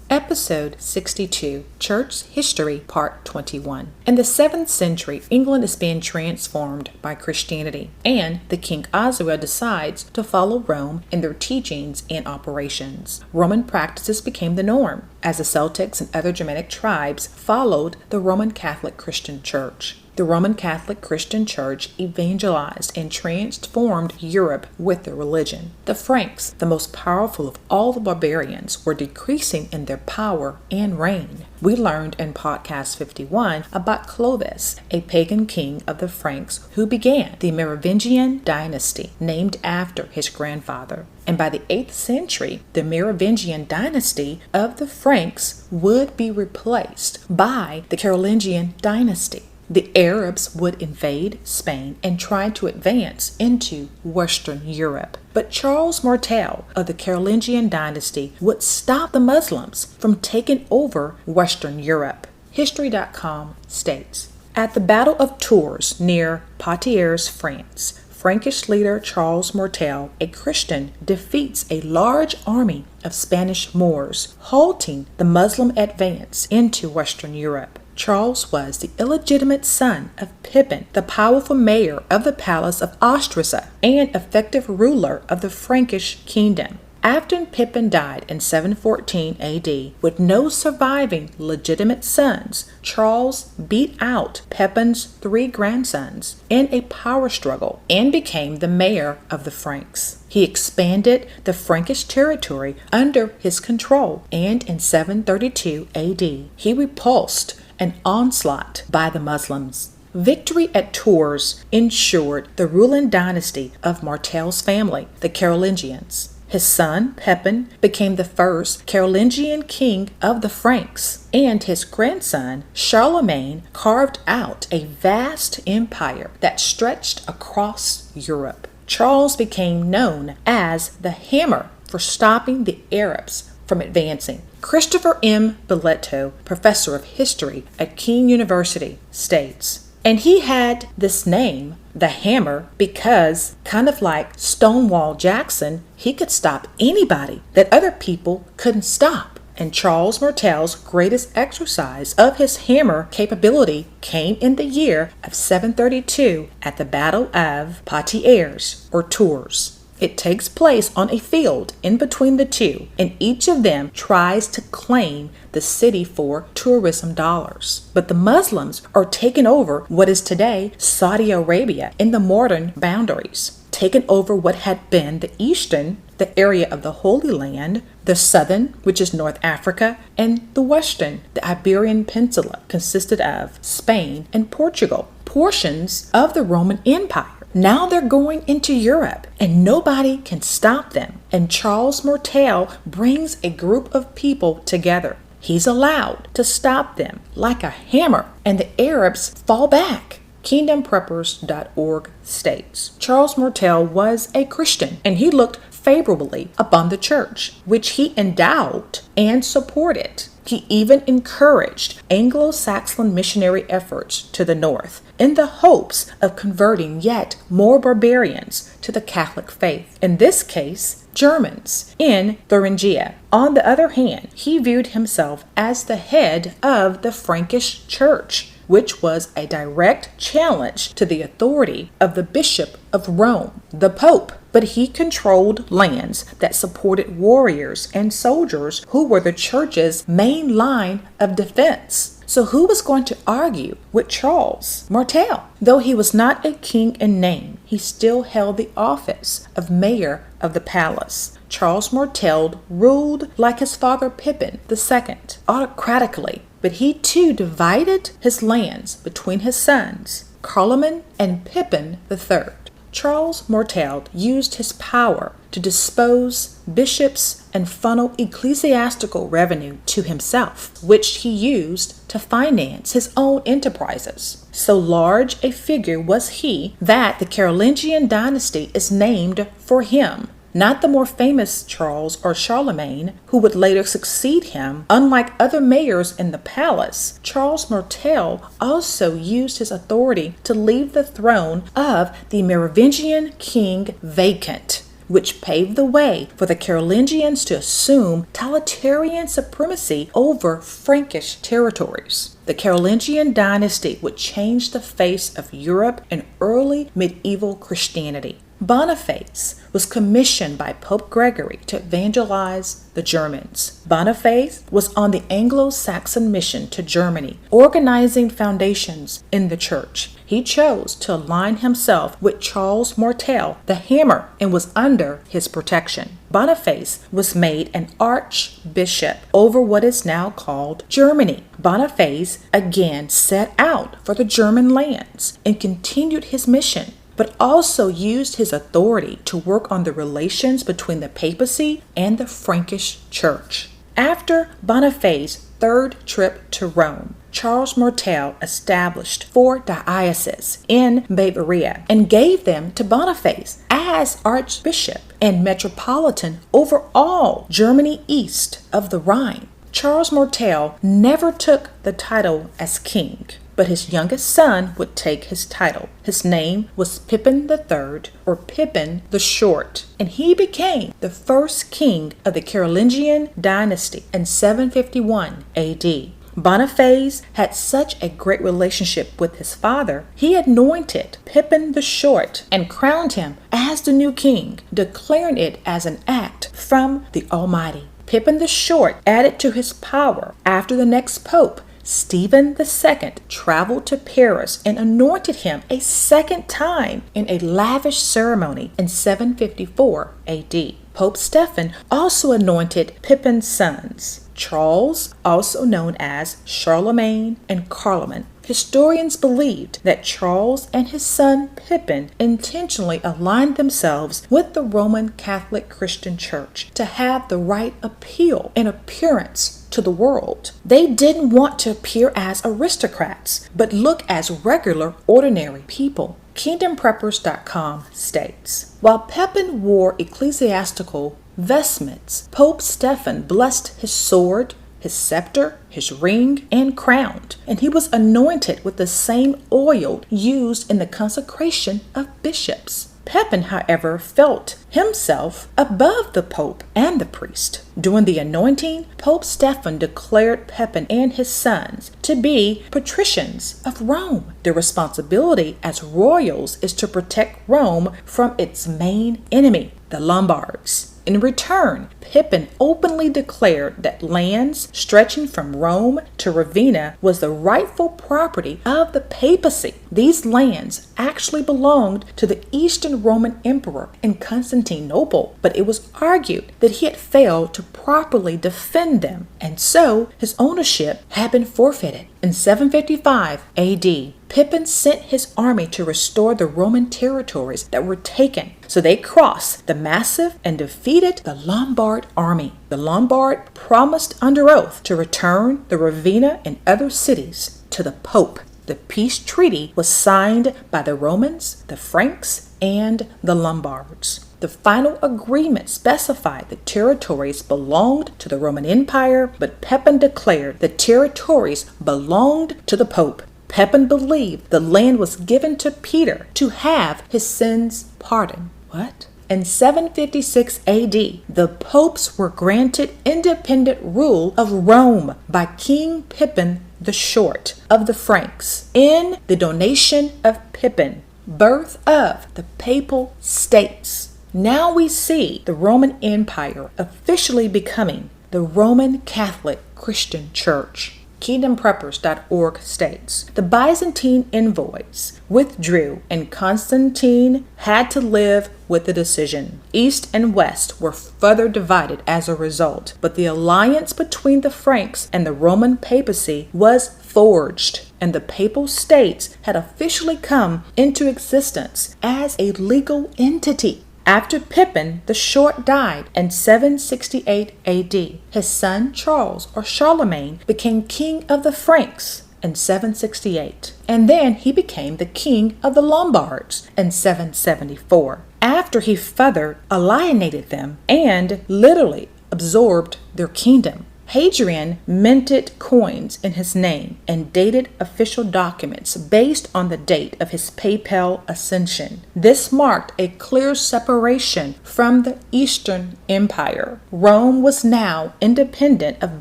Episode 62, Church History, Part 21. In the 7th century, England is being transformed by Christianity, and the King Oswald decides to follow Rome in their teachings and operations. Roman practices became the norm, as the Celtics and other Germanic tribes followed the Roman Catholic Christian Church. The Roman Catholic Christian Church evangelized and transformed Europe with their religion. The Franks, the most powerful of all the barbarians, were decreasing in their power and reign. We learned in podcast 51 about Clovis, a pagan king of the Franks who began the Merovingian Dynasty, named after his grandfather. And by the 8th century, the Merovingian Dynasty of the Franks would be replaced by the Carolingian Dynasty. The Arabs would invade Spain and try to advance into Western Europe. But Charles Martel of the Carolingian Dynasty would stop the Muslims from taking over Western Europe. History.com states, at the Battle of Tours near Poitiers, France, Frankish leader Charles Martel, a Christian, defeats a large army of Spanish Moors, halting the Muslim advance into Western Europe. Charles was the illegitimate son of Pippin, the powerful mayor of the Palace of Austrasia and effective ruler of the Frankish kingdom. After Pippin died in 714 AD, with no surviving legitimate sons, Charles beat out Pippin's 3 grandsons in a power struggle and became the mayor of the Franks. He expanded the Frankish territory under his control, and in 732 AD, he repulsed an onslaught by the Muslims. Victory at Tours ensured the ruling dynasty of Martel's family, the Carolingians. His son, Pepin, became the first Carolingian king of the Franks, and his grandson, Charlemagne, carved out a vast empire that stretched across Europe. Charles became known as the Hammer for stopping the Arabs from advancing. Christopher M. Belletto, professor of history at King University, states, and he had this name, the Hammer, because, kind of like Stonewall Jackson, he could stop anybody that other people couldn't stop. And Charles Martel's greatest exercise of his hammer capability came in the year of 732 at the Battle of Poitiers, or Tours. It takes place on a field in between the two, and each of them tries to claim the city for tourism dollars. But the Muslims are taking over what is today Saudi Arabia in the modern boundaries, taking over what had been the eastern, the area of the Holy Land, the southern, which is North Africa, and the western, the Iberian Peninsula, consisted of Spain and Portugal, portions of the Roman Empire. Now they're going into Europe, and nobody can stop them. And Charles Martel brings a group of people together. He's allowed to stop them like a hammer, and the Arabs fall back. KingdomPreppers.org states, Charles Martel was a Christian, and he looked favorably upon the church, which he endowed and supported. He even encouraged Anglo-Saxon missionary efforts to the north in the hopes of converting yet more barbarians to the Catholic faith, in this case, Germans in Thuringia. On the other hand, he viewed himself as the head of the Frankish Church, which was a direct challenge to the authority of the Bishop of Rome, the Pope. But he controlled lands that supported warriors and soldiers who were the church's main line of defense. So who was going to argue with Charles Martel? Though he was not a king in name, he still held the office of mayor of the palace. Charles Martel ruled like his father Pippin II, autocratically, but he too divided his lands between his sons, Carloman and Pippin III. Charles Martel used his power to dispose bishops and funnel ecclesiastical revenue to himself, which he used to finance his own enterprises. So large a figure was he that the Carolingian Dynasty is named for him. Not the more famous Charles or Charlemagne, who would later succeed him. Unlike other mayors in the palace, Charles Martel also used his authority to leave the throne of the Merovingian king vacant, which paved the way for the Carolingians to assume totalitarian supremacy over Frankish territories. The Carolingian Dynasty would change the face of Europe and early medieval Christianity. Boniface was commissioned by Pope Gregory to evangelize the Germans. Boniface was on the Anglo-Saxon mission to Germany, organizing foundations in the church. He chose to align himself with Charles Martel, the Hammer, and was under his protection. Boniface was made an archbishop over what is now called Germany. Boniface again set out for the German lands and continued his mission, but also used his authority to work on the relations between the papacy and the Frankish church. After Boniface's third trip to Rome, Charles Martel established 4 dioceses in Bavaria and gave them to Boniface as archbishop and metropolitan over all Germany east of the Rhine. Charles Martel never took the title as king, but his youngest son would take his title. His name was Pippin III, or Pippin the Short, and he became the first king of the Carolingian Dynasty in 751 AD. Boniface had such a great relationship with his father, he anointed Pippin the Short and crowned him as the new king, declaring it as an act from the Almighty. Pippin the Short added to his power after the next pope, Stephen II, traveled to Paris and anointed him a second time in a lavish ceremony in 754 AD. Pope Stephen also anointed Pippin's sons, Charles, also known as Charlemagne, and Carloman. Historians believed that Charles and his son Pippin intentionally aligned themselves with the Roman Catholic Christian Church to have the right appeal and appearance to the world. They didn't want to appear as aristocrats, but look as regular, ordinary people. KingdomPreppers.com states, while Pippin wore ecclesiastical vestments, Pope Stephen blessed his sword, his scepter, his ring, and crown, and he was anointed with the same oil used in the consecration of bishops. Pippin, however, felt himself above the pope and the priest. During the anointing, Pope Stephen declared Pippin and his sons to be patricians of Rome. Their responsibility as royals is to protect Rome from its main enemy, the Lombards. In return, Pippin openly declared that lands stretching from Rome to Ravenna was the rightful property of the papacy. These lands actually belonged to the Eastern Roman Emperor in Constantinople, but it was argued that he had failed to properly defend them, and so his ownership had been forfeited. In 755 AD, Pippin sent his army to restore the Roman territories that were taken. So they crossed the massive and defeated the Lombard army. The Lombard promised under oath to return the Ravenna and other cities to the Pope. The peace treaty was signed by the Romans, the Franks, and the Lombards. The final agreement specified the territories belonged to the Roman Empire, but Pippin declared the territories belonged to the Pope. Pippin believed the land was given to Peter to have his sins pardoned. What? In 756 AD, the popes were granted independent rule of Rome by King Pippin the Short of the Franks in the donation of Pippin, birth of the Papal States. Now we see the Roman Empire officially becoming the Roman Catholic Christian Church. KingdomPreppers.org states, the Byzantine envoys withdrew and Constantine had to live with the decision. East and West were further divided as a result, but the alliance between the Franks and the Roman papacy was forged, and the Papal States had officially come into existence as a legal entity. After Pippin the Short died in 768 AD, his son Charles or Charlemagne became king of the Franks in 768, and then he became the king of the Lombards in 774, after he further alienated them and literally absorbed their kingdom. Hadrian minted coins in his name and dated official documents based on the date of his papal ascension. This marked a clear separation from the Eastern Empire. Rome was now independent of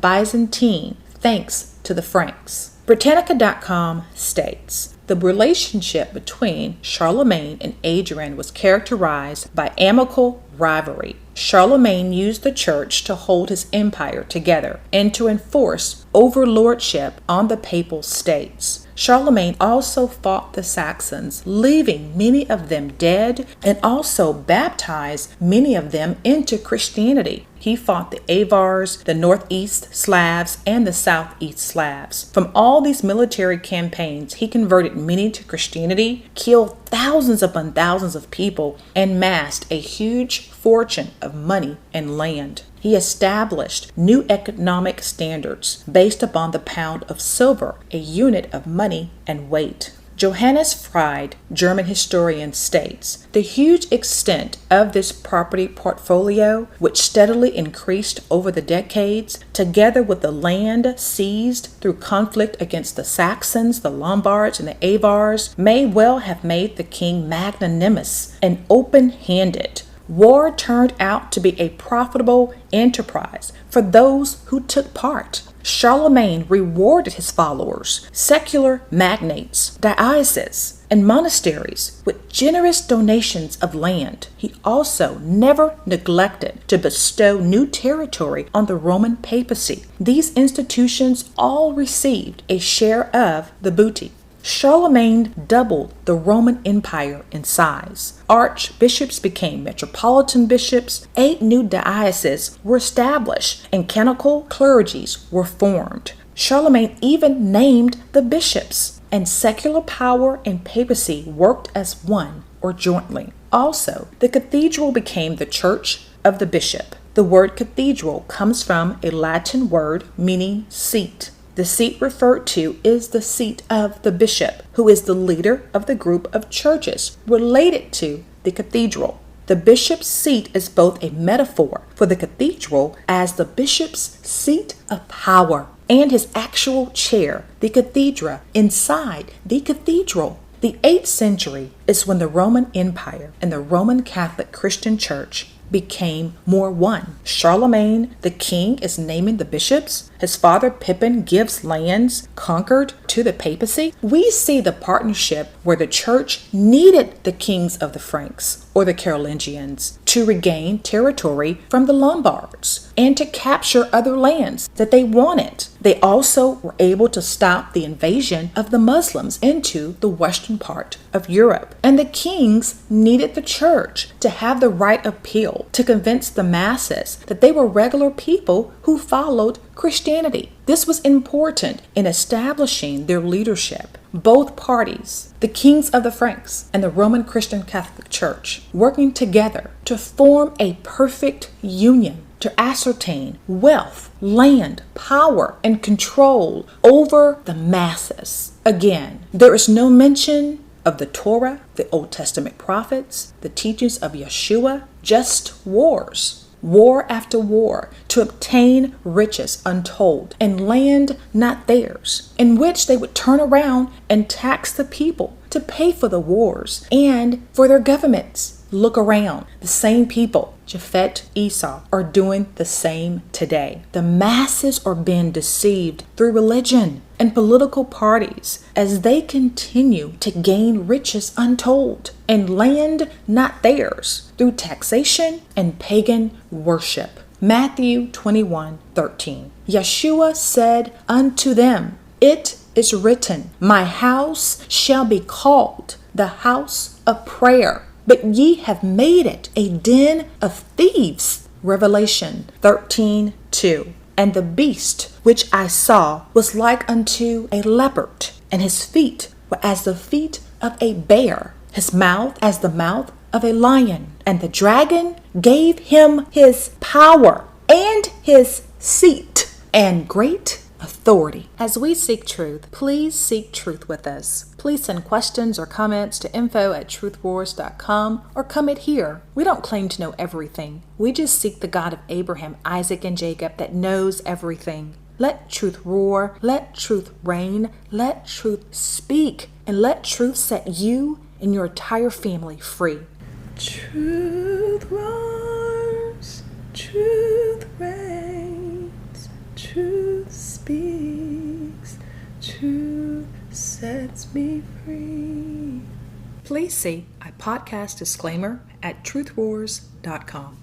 Byzantine thanks to the Franks. Britannica.com states, the relationship between Charlemagne and Adrian was characterized by amicable rivalry. Charlemagne used the church to hold his empire together and to enforce overlordship on the papal states. Charlemagne also fought the Saxons, leaving many of them dead, and also baptized many of them into Christianity. He fought the Avars, the Northeast Slavs, and the Southeast Slavs. From all these military campaigns, he converted many to Christianity, killed thousands upon thousands of people, and amassed a huge fortune of money and land. He established new economic standards based upon the pound of silver, a unit of money and weight. Johannes Fried, German historian, states, the huge extent of this property portfolio, which steadily increased over the decades, together with the land seized through conflict against the Saxons, the Lombards, and the Avars, may well have made the king magnanimous and open-handed. War turned out to be a profitable enterprise for those who took part. Charlemagne rewarded his followers, secular magnates, dioceses, and monasteries with generous donations of land. He also never neglected to bestow new territory on the Roman papacy. These institutions all received a share of the booty. Charlemagne doubled the Roman Empire in size. Archbishops became metropolitan bishops, 8 new dioceses were established, and canonical clergies were formed. Charlemagne even named the bishops, and secular power and papacy worked as one or jointly. Also, the cathedral became the church of the bishop. The word cathedral comes from a Latin word meaning seat. The seat referred to is the seat of the bishop, who is the leader of the group of churches related to the cathedral. The bishop's seat is both a metaphor for the cathedral as the bishop's seat of power and his actual chair, the cathedra, inside the cathedral. The 8th century is when the Roman Empire and the Roman Catholic Christian Church became more one. Charlemagne, the king, is naming the bishops. His father Pippin gives lands conquered to the papacy. We see the partnership where the church needed the kings of the Franks or the Carolingians to regain territory from the Lombards and to capture other lands that they wanted. They also were able to stop the invasion of the Muslims into the western part of Europe. And the kings needed the church to have the right appeal to convince the masses that they were regular people who followed Christianity. This was important in establishing their leadership. Both parties, the kings of the Franks and the Roman Christian Catholic Church, working together to form a perfect union to ascertain wealth, land, power, and control over the masses. Again, there is no mention of the Torah, the Old Testament prophets, the teachings of Yeshua, just wars. War after war to obtain riches untold and land not theirs, in which they would turn around and tax the people to pay for the wars and for their governments. Look around. The same people, Japhet, Esau, are doing the same today. The masses are being deceived through religion and political parties as they continue to gain riches untold and land not theirs through taxation and pagan worship. Matthew 21:13. Yeshua said unto them, it is written, my house shall be called the house of prayer, but ye have made it a den of thieves. Revelation 13:2. And the beast which I saw was like unto a leopard, and his feet were as the feet of a bear, his mouth as the mouth of a lion. And the dragon gave him his power and his seat and great authority. As we seek truth, please seek truth with us. Please send questions or comments to info@truthwars.com or comment here. We don't claim to know everything. We just seek the God of Abraham, Isaac, and Jacob that knows everything. Let truth roar, let truth reign, let truth speak, and let truth set you and your entire family free. Truth roars, truth reigns, truth speaks, truth sets me free. Please see a podcast disclaimer at truthwars.com.